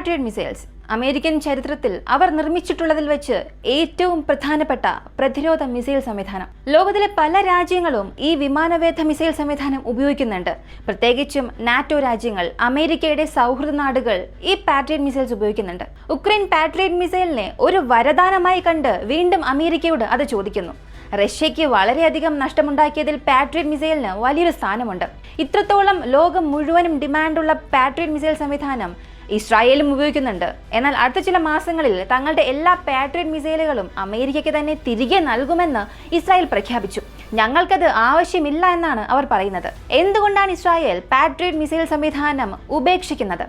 Patriot missiles American ചരിത്രത്തിൽ അവർ നിർമ്മിച്ചിട്ടുള്ളതിൽ വെച്ച് ഏറ്റവും പ്രധാനപ്പെട്ട പ്രതിരോധ മിസൈൽ സംവിധാനം. ലോകത്തിലെ പല രാജ്യങ്ങളും ഈ വിമാനവേധ മിസൈൽ സംവിധാനം ഉപയോഗിക്കുന്നുണ്ട്. പ്രത്യേകിച്ചും നാറ്റോ രാജ്യങ്ങൾ, അമേരിക്കയുടെ സൗഹൃദ നാടുകൾ ഈ പാട്രിയറ്റ് മിസൈൽസ് ഉപയോഗിക്കുന്നുണ്ട്. ഉക്രൈൻ പാട്രിയറ്റ് മിസൈലിനെ ഒരു വരദാനമായി കണ്ട് വീണ്ടും അമേരിക്കയോട് അത് ചോദിക്കുന്നു. റഷ്യയ്ക്ക് വളരെയധികം നഷ്ടമുണ്ടാക്കിയതിൽ പാട്രിയറ്റ് മിസൈലിന് വലിയൊരു സ്ഥാനമുണ്ട്. ഇത്രത്തോളം ലോകം മുഴുവനും ഡിമാൻഡുള്ള പാട്രിയറ്റ് മിസൈൽ സംവിധാനം ഇസ്രായേലും ഉപയോഗിക്കുന്നുണ്ട്. എന്നാൽ അടുത്ത ചില മാസങ്ങളിൽ തങ്ങളുടെ എല്ലാ പാട്രിയറ്റ് മിസൈലുകളും അമേരിക്കയ്ക്ക് തന്നെ തിരികെ നൽകുമെന്ന് ഇസ്രായേൽ പ്രഖ്യാപിച്ചു. ഞങ്ങൾക്കത് ആവശ്യമില്ല എന്നാണ് അവർ പറയുന്നത്. എന്തുകൊണ്ടാണ് ഇസ്രായേൽ പാട്രിയറ്റ് മിസൈൽ സംവിധാനം ഉപേക്ഷിക്കുന്നത്?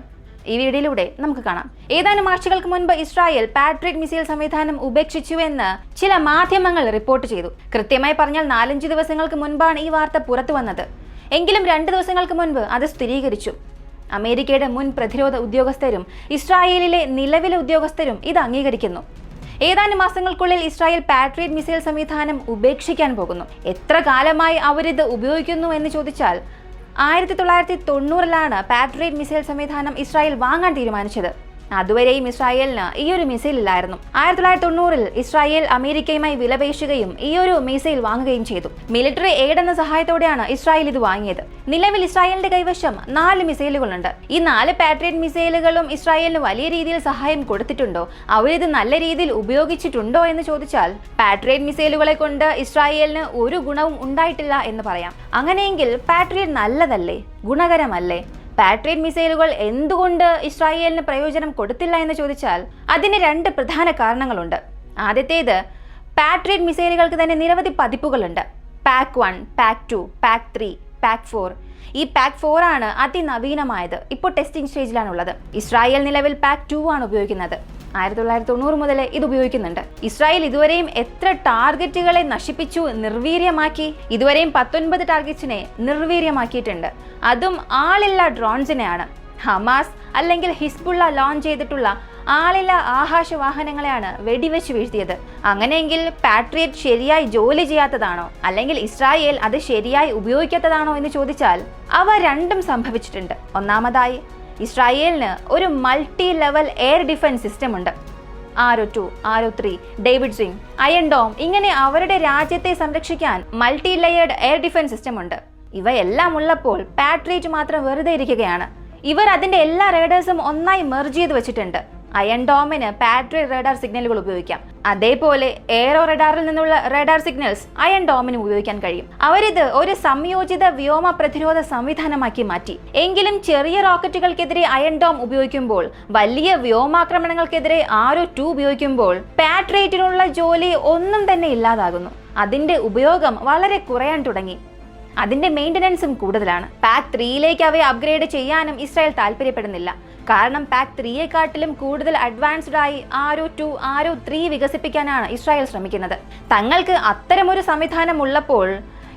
ഈ വീഡിയോയിലൂടെ നമുക്ക് കാണാം. ഏതാനും ആഴ്ചകൾക്ക് മുൻപ് ഇസ്രായേൽ പാട്രിയറ്റ് മിസൈൽ സംവിധാനം ഉപേക്ഷിച്ചുവെന്ന് ചില മാധ്യമങ്ങൾ റിപ്പോർട്ട് ചെയ്തു. കൃത്യമായി പറഞ്ഞാൽ 4-5 ദിവസങ്ങൾക്ക് മുൻപാണ് ഈ വാർത്ത പുറത്തു വന്നത്. എങ്കിലും 2 ദിവസങ്ങൾക്ക് മുൻപ് അത് സ്ഥിരീകരിച്ചു. അമേരിക്കയുടെ മുൻ പ്രതിരോധ ഉദ്യോഗസ്ഥരും ഇസ്രായേലിലെ നിലവിലെ ഉദ്യോഗസ്ഥരും ഇത് അംഗീകരിക്കുന്നു. ഏതാനും മാസങ്ങൾക്കുള്ളിൽ ഇസ്രായേൽ പാട്രിയറ്റ് മിസൈൽ സംവിധാനം ഉപേക്ഷിക്കാൻ പോകുന്നു. എത്ര കാലമായി അവരിത് ഉപയോഗിക്കുന്നു എന്ന് ചോദിച്ചാൽ 1990-ലാണ് പാട്രിയറ്റ് മിസൈൽ സംവിധാനം ഇസ്രായേൽ വാങ്ങാൻ തീരുമാനിച്ചത്. അതുവരെയും ഇസ്രായേലിന് ഈ ഒരു മിസൈൽ ഇല്ലായിരുന്നു. 1990-ൽ ഇസ്രായേൽ അമേരിക്കയുമായി വിലപേശുകയും ഈ ഒരു മിസൈൽ വാങ്ങുകയും ചെയ്തു. മിലിറ്ററി എയ്ഡ് എന്ന സഹായത്തോടെയാണ് ഇസ്രായേൽ ഇത് വാങ്ങിയത്. നിലവിൽ ഇസ്രായേലിന്റെ കൈവശം 4 മിസൈലുകളുണ്ട്. ഈ 4 പാട്രിയറ്റ് മിസൈലുകളും ഇസ്രായേലിന് വലിയ രീതിയിൽ സഹായം കൊടുത്തിട്ടുണ്ടോ, അവരിത് നല്ല രീതിയിൽ ഉപയോഗിച്ചിട്ടുണ്ടോ എന്ന് ചോദിച്ചാൽ പാട്രിയറ്റ് മിസൈലുകളെ കൊണ്ട് ഇസ്രായേലിന് ഒരു ഗുണവും ഉണ്ടായിട്ടില്ല എന്ന് പറയാം. അങ്ങനെയെങ്കിൽ പാട്രിയറ്റ് നല്ലതല്ലേ, ഗുണകരമല്ലേ? പാട്രിയറ്റ് മിസൈലുകൾ എന്തുകൊണ്ട് ഇസ്രായേലിന് പ്രയോജനം കൊടുത്തില്ല എന്ന് ചോദിച്ചാൽ അതിന് 2 പ്രധാന കാരണങ്ങളുണ്ട്. ആദ്യത്തേത്, പാട്രിയറ്റ് മിസൈലുകൾക്ക് തന്നെ നിരവധി പതിപ്പുകളുണ്ട്. Pack 1, pack 2, pack 3, pack 4. ഈ പാക്ക് 4 ആണ് അതിനവീനമായത്. ഇപ്പോൾ ടെസ്റ്റിംഗ് സ്റ്റേജിലാണുള്ളത്. ഇസ്രായേൽ നിലവിൽ പാക്ക് 2 ആണ് ഉപയോഗിക്കുന്നത്. 1990 മുതൽ ഇത് ഉപയോഗിക്കുന്നുണ്ട്. ഇസ്രായേൽ ഇതുവരെയും എത്ര ടാർഗറ്റുകളെ നശിപ്പിച്ചു, നിർവീര്യമാക്കി? ഇതുവരെയും 19 ടാർഗറ്റ്സിനെ നിർവീര്യമാക്കിയിട്ടുണ്ട്. അതും ആളില്ല ഡ്രോൺസിനെയാണ്. ഹമാസ് അല്ലെങ്കിൽ ഹിസ്ബുള്ള ലോഞ്ച് ചെയ്തിട്ടുള്ള ആളില്ല ആകാശവാഹനങ്ങളെയാണ് വെടിവെച്ച് വീഴ്ത്തിയത്. അങ്ങനെയെങ്കിൽ പാട്രിയറ്റ് ശരിയായി ജോലി ചെയ്യാത്തതാണോ, അല്ലെങ്കിൽ ഇസ്രായേൽ അത് ശരിയായി ഉപയോഗിക്കാത്തതാണോ എന്ന് ചോദിച്ചാൽ അവ രണ്ടും സംഭവിച്ചിട്ടുണ്ട്. ഒന്നാമതായി, ഇസ്രായേലിന് ഒരു multi level air defence system ഉണ്ട്. ആരോ 2, ആരോ 3, ഡേവിഡ് സ്വിംഗ്, അയൺ ഡോം, ഇങ്ങനെ അവരുടെ രാജ്യത്തെ സംരക്ഷിക്കാൻ multi layered air defence system ഉണ്ട്. ഇവയെല്ലാം ഉള്ളപ്പോൾ പാട്രിയറ്റ് മാത്രം വെറുതെ ഇരിക്കുകയാണ്. ഇവർ അതിന്റെ എല്ലാ റേഡേഴ്സും ഒന്നായി മെർജ് ചെയ്ത് വെച്ചിട്ടുണ്ട്. അയൺ ഡോമിന് പാട്രിയറ്റ് റഡാർ സിഗ്നലുകൾ ഉപയോഗിക്കാം. അതേപോലെ എയറോ റഡാറിൽ നിന്നുള്ള റഡാർ സിഗ്നൽസ് അയൺ ഡോമിന് ഉപയോഗിക്കാൻ കഴിയും. അവരിത് ഒരു സംയോജിത വ്യോമ പ്രതിരോധ സംവിധാനമാക്കി മാറ്റി. എങ്കിലും ചെറിയ റോക്കറ്റുകൾക്കെതിരെ അയൺ ഡോം ഉപയോഗിക്കുമ്പോൾ, വലിയ വ്യോമാക്രമണങ്ങൾക്കെതിരെ ആരോ 2 ഉപയോഗിക്കുമ്പോൾ പാട്രിയറ്റിനുള്ള ജോലി ഒന്നും തന്നെ ഇല്ലാതാകുന്നു. അതിന്റെ ഉപയോഗം വളരെ കുറയാൻ തുടങ്ങി. അതിന്റെ മെയിൻ്റനൻസും കൂടുതലാണ്. പാക്ക് 3യിലേക്ക് അവയെ അപ്ഗ്രേഡ് ചെയ്യാനും ഇസ്രായേൽ താല്പര്യപ്പെടുന്നില്ല. കാരണം പാക്ക് 3യെക്കാട്ടിലും കൂടുതൽ അഡ്വാൻസ്ഡ് ആയി ആരോ 2, ആരോ 3 വികസിപ്പിക്കാനാണ് ഇസ്രായേൽ ശ്രമിക്കുന്നത്. തങ്ങൾക്ക് അത്തരമൊരു സംവിധാനം ഉള്ളപ്പോൾ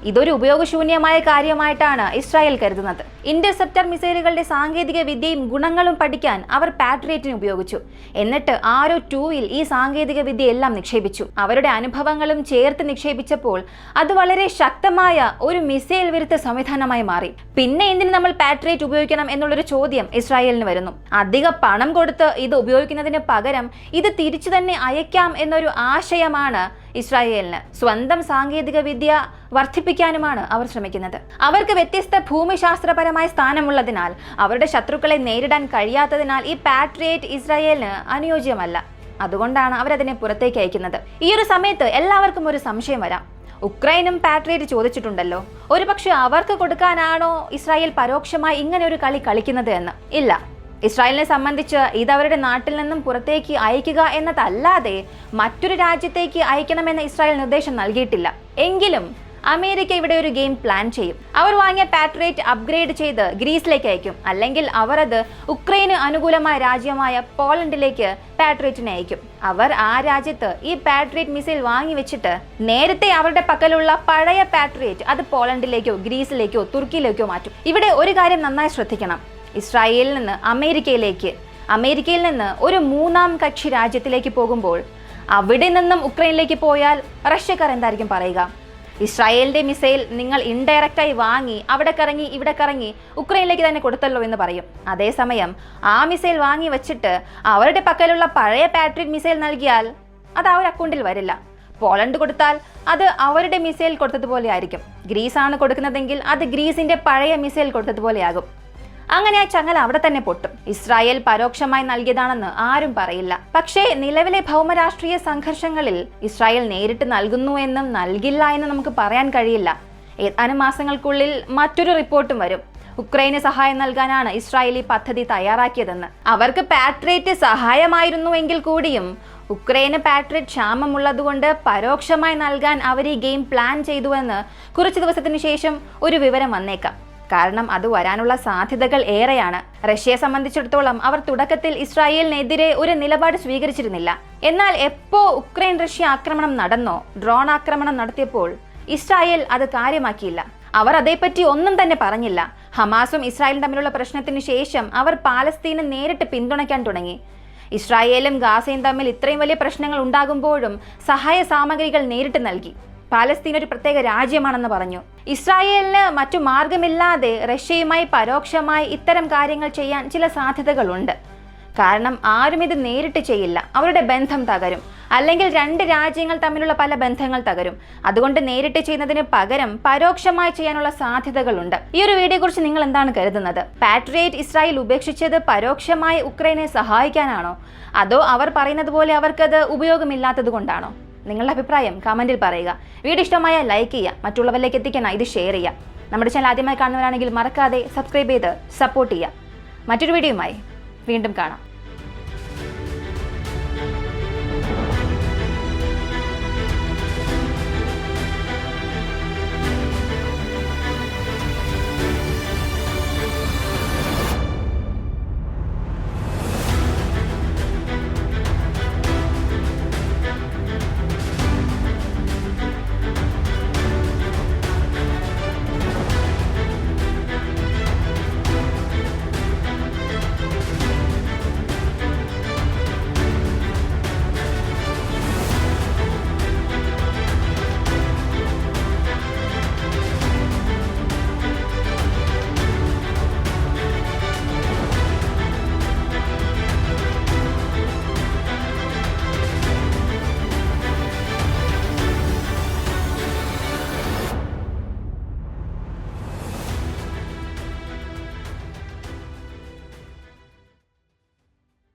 ഇതൊരു ഉപയോഗശൂന്യമായ കാര്യമായിട്ടാണ് ഇസ്രായേൽ കരുതുന്നത്. ഇന്റർസെപ്റ്റർ മിസൈലുകളുടെ സാങ്കേതിക വിദ്യയും ഗുണങ്ങളും പഠിക്കാൻ അവർ പാട്രിയറ്റിനെ ഉപയോഗിച്ചു. എന്നിട്ട് ആരോ 2-ൽ ഈ സാങ്കേതിക വിദ്യയെല്ലാം നിക്ഷേപിച്ചു. അവരുടെ അനുഭവങ്ങളും ചേർത്ത് നിക്ഷേപിച്ചപ്പോൾ അത് വളരെ ശക്തമായ ഒരു മിസൈൽ വിരുദ്ധ സംവിധാനമായി മാറി. പിന്നെ എന്തിന് നമ്മൾ പാട്രിയറ്റ് ഉപയോഗിക്കണം എന്നുള്ളൊരു ചോദ്യം ഇസ്രായേലിന് വരുന്നു. അധിക പണം കൊടുത്ത് ഇത് ഉപയോഗിക്കുന്നതിന് പകരം ഇത് തിരിച്ചു തന്നെ അയക്കാം എന്നൊരു ആശയമാണ് ഇസ്രായേലിന്. സ്വന്തം സാങ്കേതിക വിദ്യ വർദ്ധിപ്പിക്കാനുമാണ് അവർ ശ്രമിക്കുന്നത്. അവർക്ക് വ്യത്യസ്ത ഭൂമിശാസ്ത്രപരമായ സ്ഥാനമുള്ളതിനാൽ, അവരുടെ ശത്രുക്കളെ നേരിടാൻ കഴിയാത്തതിനാൽ ഈ പാട്രിയറ്റ് ഇസ്രായേലിന് അനുയോജ്യമല്ല. അതുകൊണ്ടാണ് അവരതിനെ പുറത്തേക്ക് അയക്കുന്നത്. ഈ ഒരു സമയത്ത് എല്ലാവർക്കും ഒരു സംശയം വരാം. ഉക്രൈനും പാട്രിയറ്റ് ചോദിച്ചിട്ടുണ്ടല്ലോ. ഒരുപക്ഷെ അവർക്ക് കൊടുക്കാനാണോ ഇസ്രായേൽ പരോക്ഷമായി ഇങ്ങനെ ഒരു കളി കളിക്കുന്നത് എന്ന്? ഇല്ല. ഇസ്രായേലിനെ സംബന്ധിച്ച് ഇത് അവരുടെ നാട്ടിൽ നിന്നും പുറത്തേക്ക് അയക്കുക എന്നതല്ലാതെ മറ്റൊരു രാജ്യത്തേക്ക് അയക്കണമെന്ന് ഇസ്രായേൽ നിർദ്ദേശം നൽകിയിട്ടില്ല. എങ്കിലും അമേരിക്ക ഇവിടെ ഒരു ഗെയിം പ്ലാൻ ചെയ്യും. അവർ വാങ്ങിയ പാട്രിയറ്റ് അപ്ഗ്രേഡ് ചെയ്ത് ഗ്രീസിലേക്ക് അയക്കും. അല്ലെങ്കിൽ അവർ അത് ഉക്രൈന് അനുകൂലമായ രാജ്യമായ പോളണ്ടിലേക്ക് പാട്രിയറ്റിനെ അയക്കും. അവർ ആ രാജ്യത്ത് ഈ പാട്രിയറ്റ് മിസൈൽ വാങ്ങി വെച്ചിട്ട് നേരത്തെ അവരുടെ പക്കലുള്ള പഴയ പാട്രിയറ്റ് അത് പോളണ്ടിലേക്കോ ഗ്രീസിലേക്കോ തുർക്കിയിലേക്കോ മാറ്റും. ഇവിടെ ഒരു കാര്യം നന്നായി ശ്രദ്ധിക്കണം. ഇസ്രായേലിൽ നിന്ന് അമേരിക്കയിൽ നിന്ന് ഒരു 3ാം കക്ഷി രാജ്യത്തിലേക്ക് പോകുമ്പോൾ അവിടെ നിന്നും ഉക്രൈനിലേക്ക് പോയാൽ റഷ്യക്കാർ എന്തായിരിക്കും പറയുക? ഇസ്രായേലിന്റെ മിസൈൽ നിങ്ങൾ ഇൻഡയറക്റ്റായി വാങ്ങി അവിടെ കറങ്ങി ഇവിടെ കറങ്ങി ഉക്രൈനിലേക്ക് തന്നെ കൊടുത്തല്ലോ എന്ന് പറയും. അതേസമയം ആ മിസൈൽ വാങ്ങി വെച്ചിട്ട് അവരുടെ പക്കലുള്ള പഴയ പാട്രിയറ്റ് മിസൈൽ നൽകിയാൽ അത് ആ ഒരു അക്കൗണ്ടിൽ വരില്ല. പോളണ്ട് കൊടുത്താൽ അത് അവരുടെ മിസൈൽ കൊടുത്തതുപോലെ ആയിരിക്കും. ഗ്രീസ് ആണ് കൊടുക്കുന്നതെങ്കിൽ അത് ഗ്രീസിന്റെ പഴയ മിസൈൽ കൊടുത്തതുപോലെയാകും. അങ്ങനെ ആ ചങ്ങല അവിടെ തന്നെ പൊട്ടും. ഇസ്രായേൽ പരോക്ഷമായി നൽകിയതാണെന്ന് ആരും പറയില്ല. പക്ഷേ നിലവിലെ ഭൗമരാഷ്ട്രീയ സംഘർഷങ്ങളിൽ ഇസ്രായേൽ നേരിട്ട് നൽകുന്നു എന്നും നൽകില്ല എന്നും നമുക്ക് പറയാൻ കഴിയില്ല. ഏതാനും മാസങ്ങൾക്കുള്ളിൽ മറ്റൊരു റിപ്പോർട്ടും വരും. ഉക്രൈന് സഹായം നൽകാനാണ് ഇസ്രായേൽ ഈ പദ്ധതി തയ്യാറാക്കിയതെന്ന്. അവർക്ക് പാട്രിയറ്റ് സഹായമായിരുന്നുവെങ്കിൽ കൂടിയും ഉക്രൈന് പാട്രിയറ്റ് ക്ഷാമമുള്ളതുകൊണ്ട് പരോക്ഷമായി നൽകാൻ അവർ ഈ ഗെയിം പ്ലാൻ ചെയ്തുവെന്ന് കുറച്ച് ദിവസത്തിന് ശേഷം ഒരു വിവരം വന്നേക്കാം. കാരണം അത് വരാനുള്ള സാധ്യതകൾ ഏറെയാണ്. റഷ്യയെ സംബന്ധിച്ചിടത്തോളം അവർ തുടക്കത്തിൽ ഇസ്രായേലിനെതിരെ ഒരു നിലപാട് സ്വീകരിച്ചിരുന്നില്ല. എന്നാൽ എപ്പോ ഉക്രൈൻ റഷ്യ ആക്രമണം നടന്നോ, ഡ്രോൺ ആക്രമണം നടത്തിയപ്പോൾ ഇസ്രായേൽ അത് കാര്യമാക്കിയില്ല. അവർ അതേപ്പറ്റി ഒന്നും തന്നെ പറഞ്ഞില്ല. ഹമാസും ഇസ്രായേലും തമ്മിലുള്ള പ്രശ്നത്തിന് ശേഷം അവർ പാലസ്തീനെ നേരിട്ട് പിന്തുണയ്ക്കാൻ തുടങ്ങി. ഇസ്രായേലും ഗാസയും തമ്മിൽ ഇത്രയും വലിയ പ്രശ്നങ്ങൾ ഉണ്ടാകുമ്പോഴും സഹായ സാമഗ്രികൾ നേരിട്ട് നൽകി. പാലസ്തീൻ ഒരു പ്രത്യേക രാജ്യമാണെന്ന് പറഞ്ഞു. ഇസ്രായേലിന് മറ്റു മാർഗമില്ലാതെ റഷ്യയുമായി പരോക്ഷമായി ഇത്തരം കാര്യങ്ങൾ ചെയ്യാൻ ചില സാധ്യതകളുണ്ട്. കാരണം ആരും ഇത് നേരിട്ട് ചെയ്യില്ല, അവരുടെ ബന്ധം തകരും. അല്ലെങ്കിൽ രണ്ട് രാജ്യങ്ങൾ തമ്മിലുള്ള പല ബന്ധങ്ങൾ തകരും. അതുകൊണ്ട് നേരിട്ട് ചെയ്യുന്നതിന് പകരം പരോക്ഷമായി ചെയ്യാനുള്ള സാധ്യതകളുണ്ട്. ഈ ഒരു വീഡിയോയെ കുറിച്ച് നിങ്ങൾ എന്താണ് കരുതുന്നത്? പാട്രിയറ്റ് ഇസ്രായേൽ ഉപേക്ഷിച്ചത് പരോക്ഷമായി ഉക്രൈനെ സഹായിക്കാനാണോ, അതോ അവർ പറയുന്നത് പോലെ അവർക്കത് ഉപയോഗമില്ലാത്തത് കൊണ്ടാണോ? നിങ്ങളുടെ അഭിപ്രായം കമന്റിൽ പറയുക. വീഡിയോ ഇഷ്ടമായാൽ ലൈക്ക് ചെയ്യുക, മറ്റുള്ളവരിലേക്ക് എത്തിക്കാനായി ഇത് ഷെയർ ചെയ്യുക. നമ്മുടെ ചാനൽ ആദ്യമായി കാണുന്നവരാണെങ്കിൽ മറക്കാതെ സബ്സ്ക്രൈബ് ചെയ്ത് സപ്പോർട്ട് ചെയ്യുക. മറ്റൊരു വീഡിയോയുമായി വീണ്ടും കാണാം.